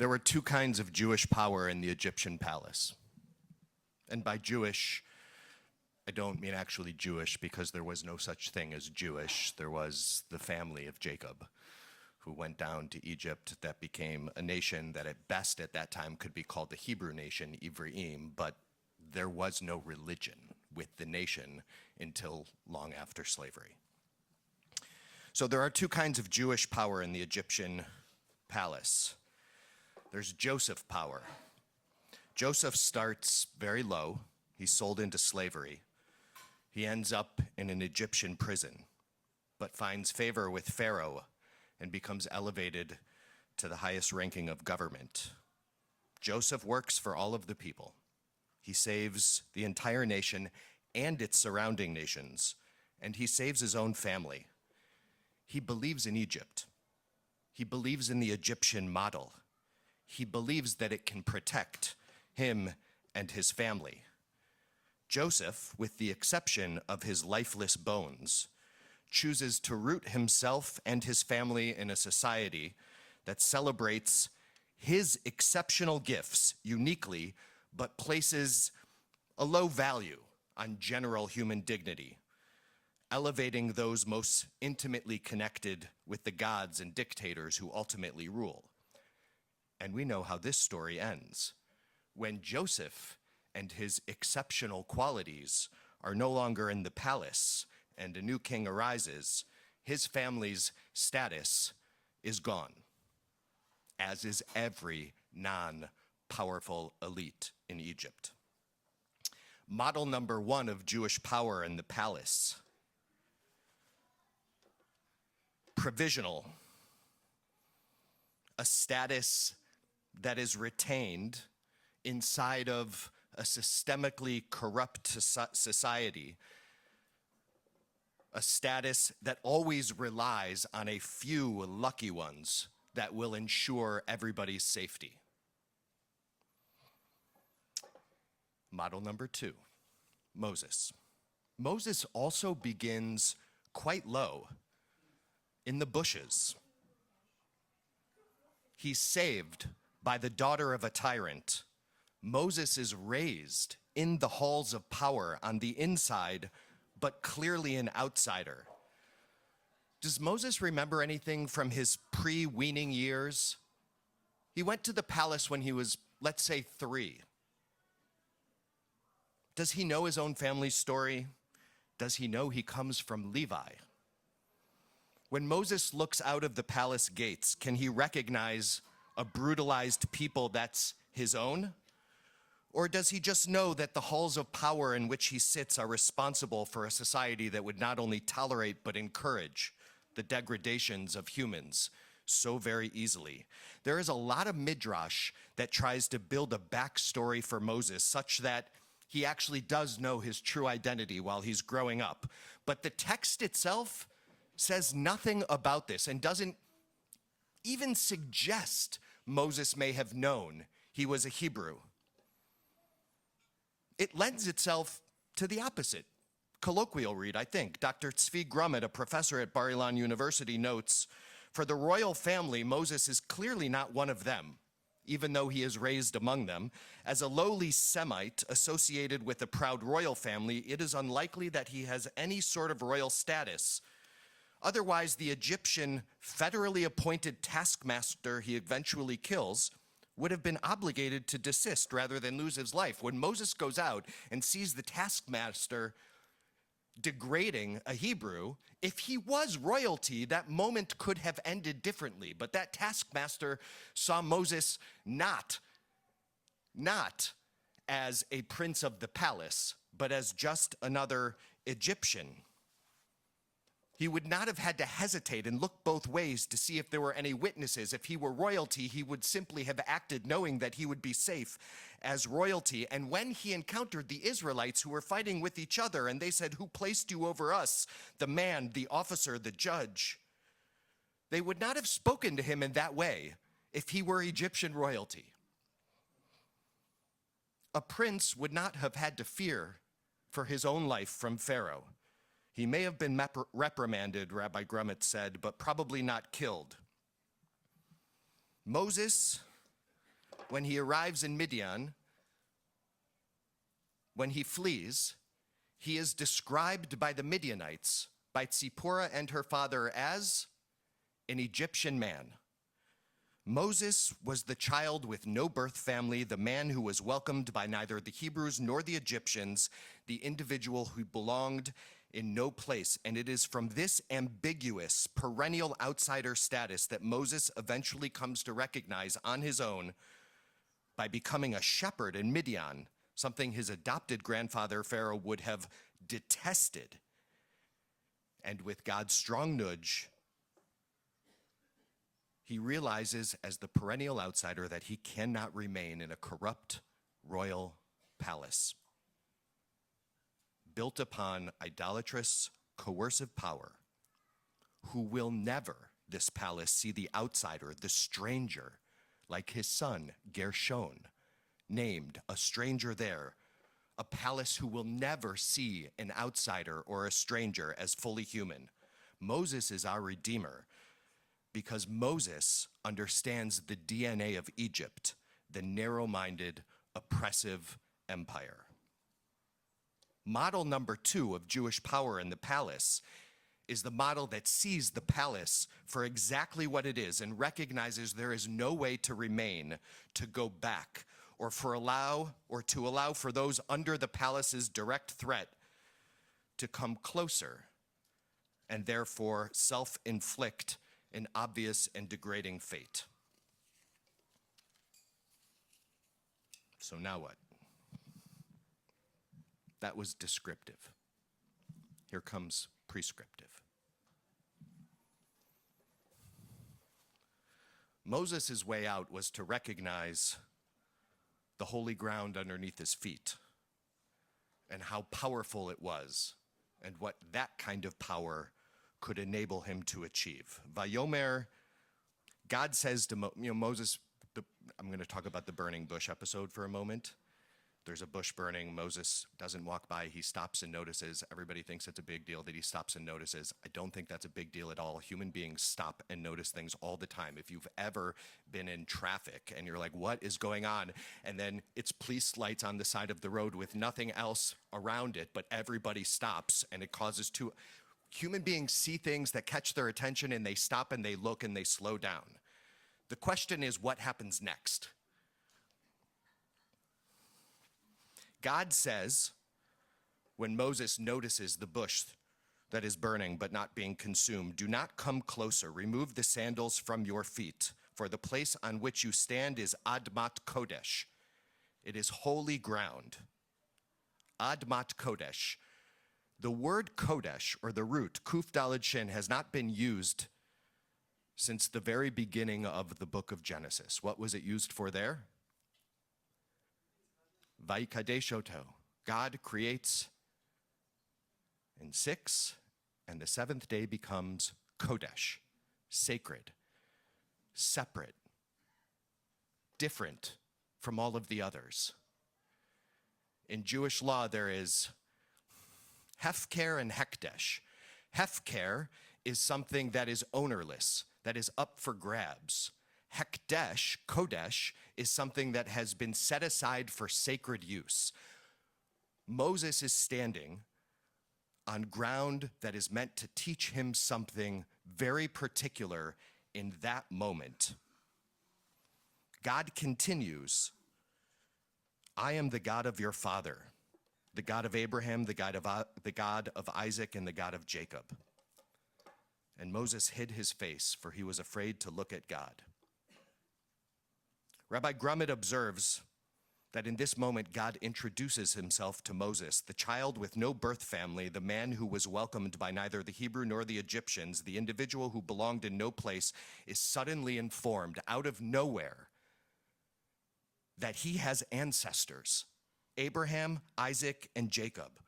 There were two kinds of Jewish power in the Egyptian palace. And by Jewish, I don't mean actually Jewish, because there was no such thing as Jewish. There was the family of Jacob, who went down to Egypt, that became a nation that at best at that time could be called the Hebrew nation, Ivreim, but there was no religion with the nation until long after slavery. So there are two kinds of Jewish power in the Egyptian palace. There's Joseph power. Joseph starts very low. He's sold into slavery. He ends up in an Egyptian prison, but finds favor with Pharaoh and becomes elevated to the highest ranking of government. Joseph works for all of the people. He saves the entire nation and its surrounding nations, and he saves his own family. He believes in Egypt. He believes in the Egyptian model. He believes that it can protect him and his family. Joseph, with the exception of his lifeless bones, chooses to root himself and his family in a society that celebrates his exceptional gifts uniquely, but places a low value on general human dignity, elevating those most intimately connected with the gods and dictators who ultimately rule. And we know how this story ends. When Joseph and his exceptional qualities are no longer in the palace and a new king arises, his family's status is gone, as is every non-powerful elite in Egypt. Model number one of Jewish power in the palace: provisional, a status that is retained inside of a systemically corrupt society, a status that always relies on a few lucky ones that will ensure everybody's safety. Model number two, Moses. Moses also begins quite low, in the bushes. He's saved by the daughter of a tyrant. Moses is raised in the halls of power on the inside, but clearly an outsider. Does Moses remember anything from his pre-weaning years? He went to the palace when he was, let's say, 3. Does he know his own family's story? Does he know he comes from Levi? When Moses looks out of the palace gates, can he recognize a brutalized people that's his own? Or does he just know that the halls of power in which he sits are responsible for a society that would not only tolerate but encourage the degradations of humans so very easily? There is a lot of midrash that tries to build a backstory for Moses such that he actually does know his true identity while he's growing up. But the text itself says nothing about this and doesn't even suggest Moses may have known he was a Hebrew. It lends itself to the opposite. Colloquial read, I think. Dr. Tzvi Grummet, a professor at Bar-Ilan University, notes, for the royal family, Moses is clearly not one of them, even though he is raised among them. As a lowly Semite associated with a proud royal family, it is unlikely that he has any sort of royal status. Otherwise, the Egyptian federally appointed taskmaster he eventually kills would have been obligated to desist rather than lose his life. When Moses goes out and sees the taskmaster degrading a Hebrew, if he was royalty, that moment could have ended differently. But that taskmaster saw Moses not as a prince of the palace, but as just another Egyptian. He would not have had to hesitate and look both ways to see if there were any witnesses. If he were royalty, he would simply have acted knowing that he would be safe as royalty. And when he encountered the Israelites who were fighting with each other and they said, "Who placed you over us?" The man, the officer, the judge. They would not have spoken to him in that way if he were Egyptian royalty. A prince would not have had to fear for his own life from Pharaoh. He may have been reprimanded, Rabbi Grummet said, but probably not killed. Moses when he arrives in Midian, when he flees, he is described by the Midianites, by Tzipporah and her father, as an Egyptian man. Moses was the child with no birth family, the man who was welcomed by neither the Hebrews nor the Egyptians, the individual who belonged in no place. And it is from this ambiguous, perennial outsider status that Moses eventually comes to recognize on his own by becoming a shepherd in Midian, something his adopted grandfather Pharaoh would have detested. And with God's strong nudge, he realizes as the perennial outsider that he cannot remain in a corrupt royal palace built upon idolatrous, coercive power, who will never, this palace, see the outsider, the stranger, like his son Gershon, named a stranger there, a palace who will never see an outsider or a stranger as fully human. Moses is our redeemer because Moses understands the DNA of Egypt, the narrow-minded, oppressive empire. Model number 2 of Jewish power in the palace is the model that sees the palace for exactly what it is and recognizes there is no way to remain, to go back, or to allow for those under the palace's direct threat to come closer and therefore self-inflict an obvious and degrading fate. So now what? That was descriptive. Here comes prescriptive. Moses' way out was to recognize the holy ground underneath his feet and how powerful it was and what that kind of power could enable him to achieve. Vayomer, God says to Moses, I'm going to talk about the burning bush episode for a moment. There's a bush burning. Moses doesn't walk by. He stops and notices. Everybody thinks it's a big deal that he stops and notices. I don't think that's a big deal at all. Human beings stop and notice things all the time. If you've ever been in traffic and you're like, what is going on? And then it's police lights on the side of the road with nothing else around it, but everybody stops and it causes two. Human beings see things that catch their attention and they stop and they look and they slow down. The question is, what happens next? God says, when Moses notices the bush that is burning but not being consumed, do not come closer. Remove the sandals from your feet, for the place on which you stand is Admat Kodesh. It is holy ground. Admat Kodesh. The word Kodesh, or the root, Kuf Daled Shin, has not been used since the very beginning of the book of Genesis. What was it used for there? Vaikadeshoto. God creates in 6, and the 7th day becomes Kodesh, sacred, separate, different from all of the others. In Jewish law, there is Hefker and Hekdesh. Hefker is something that is ownerless, that is up for grabs. Hekdesh, Kodesh, is something that has been set aside for sacred use. Moses is standing on ground that is meant to teach him something very particular in that moment. God continues, I am the God of your father, the God of Abraham, the God of Isaac, and the God of Jacob. And Moses hid his face, for he was afraid to look at God. Rabbi Grummett observes that in this moment, God introduces himself to Moses, the child with no birth family, the man who was welcomed by neither the Hebrew nor the Egyptians, the individual who belonged in no place, is suddenly informed out of nowhere that he has ancestors, Abraham, Isaac, and Jacob.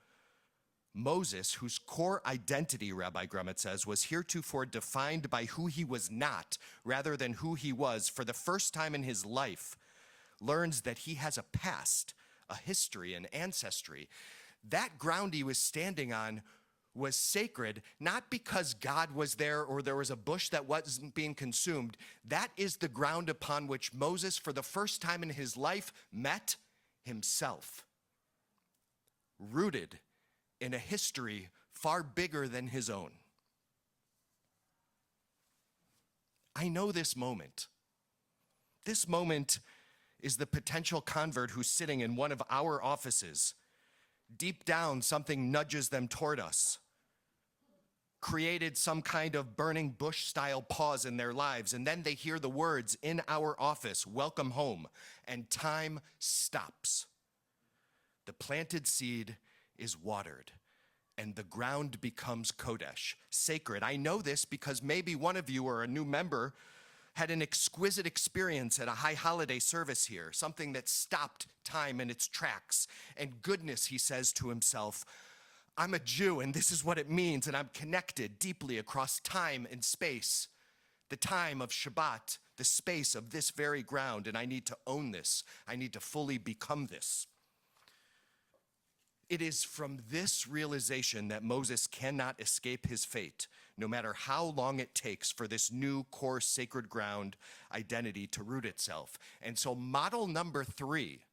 Moses, whose core identity, Rabbi Grummett says, was heretofore defined by who he was not rather than who he was, for the first time in his life, learns that he has a past, a history, an ancestry. That ground he was standing on was sacred, not because God was there or there was a bush that wasn't being consumed. That is the ground upon which Moses, for the first time in his life, met himself, rooted in a history far bigger than his own. I know this moment. This moment is the potential convert who's sitting in one of our offices. Deep down, something nudges them toward us, created some kind of burning bush style pause in their lives, and then they hear the words in our office, "Welcome home," and time stops. The planted seed is watered, and the ground becomes Kodesh, sacred. I know this because maybe one of you or a new member had an exquisite experience at a high holiday service here, something that stopped time in its tracks. And goodness, he says to himself, I'm a Jew, and this is what it means, and I'm connected deeply across time and space. The time of Shabbat, the space of this very ground, and I need to own this. I need to fully become this. It is from this realization that Moses cannot escape his fate, no matter how long it takes for this new core sacred ground identity to root itself. And so model number 3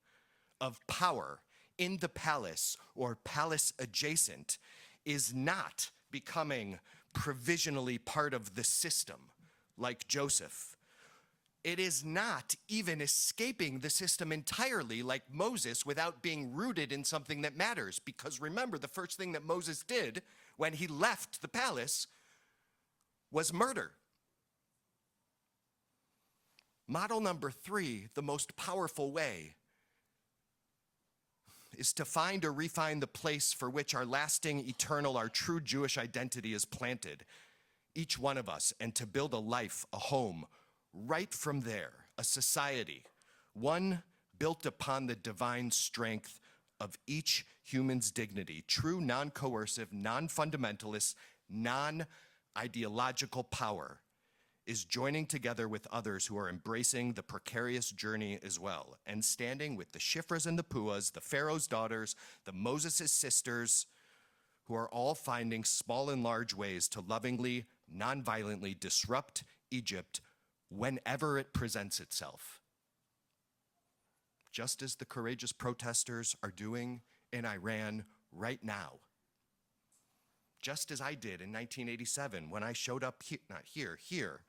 of power in the palace or palace adjacent is not becoming provisionally part of the system like Joseph. It is not even escaping the system entirely like Moses without being rooted in something that matters. Because remember, the first thing that Moses did when he left the palace was murder. Model number 3, the most powerful way, is to find or refine the place for which our lasting, eternal, our true Jewish identity is planted, each one of us, and to build a life, a home, right from there, a society, one built upon the divine strength of each human's dignity, true non-coercive, non-fundamentalist, non-ideological power is joining together with others who are embracing the precarious journey as well, and standing with the Shifras and the Puas, the Pharaoh's daughters, the Moses' sisters, who are all finding small and large ways to lovingly, non-violently disrupt Egypt whenever it presents itself. Just as the courageous protesters are doing in Iran right now. Just as I did in 1987 when I showed up here,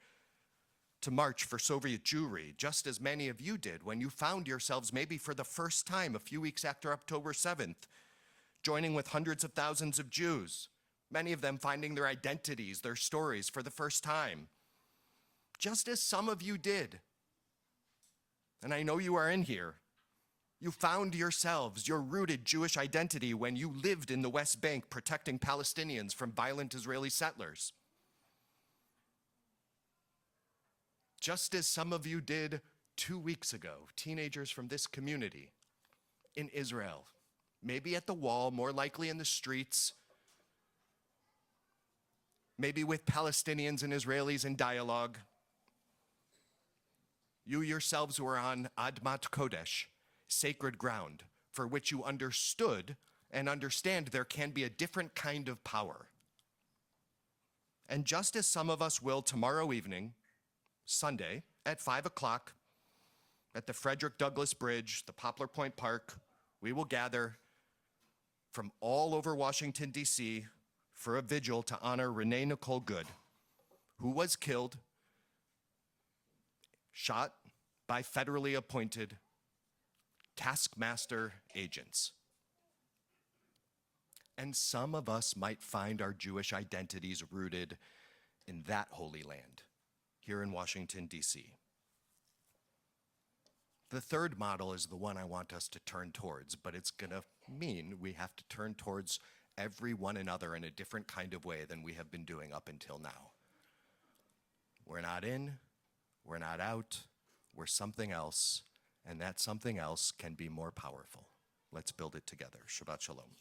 to march for Soviet Jewry, just as many of you did when you found yourselves maybe for the first time a few weeks after October 7th, joining with hundreds of thousands of Jews, many of them finding their identities, their stories for the first time. Just as some of you did, and I know you are in here, you found yourselves, your rooted Jewish identity when you lived in the West Bank protecting Palestinians from violent Israeli settlers. Just as some of you did 2 weeks ago, teenagers from this community in Israel, maybe at the wall, more likely in the streets, maybe with Palestinians and Israelis in dialogue. You yourselves were on Admat Kodesh, sacred ground, for which you understood and understand there can be a different kind of power. And just as some of us will tomorrow evening, Sunday, at 5 o'clock, at the Frederick Douglass Bridge, the Poplar Point Park, we will gather from all over Washington, D.C., for a vigil to honor Renee Nicole Good, who was killed, shot by federally appointed taskmaster agents. And some of us might find our Jewish identities rooted in that holy land, here in Washington, D.C. The third model is the one I want us to turn towards, but it's going to mean we have to turn towards every one another in a different kind of way than we have been doing up until now. We're not in, we're not out, we're something else, and that something else can be more powerful. Let's build it together. Shabbat Shalom.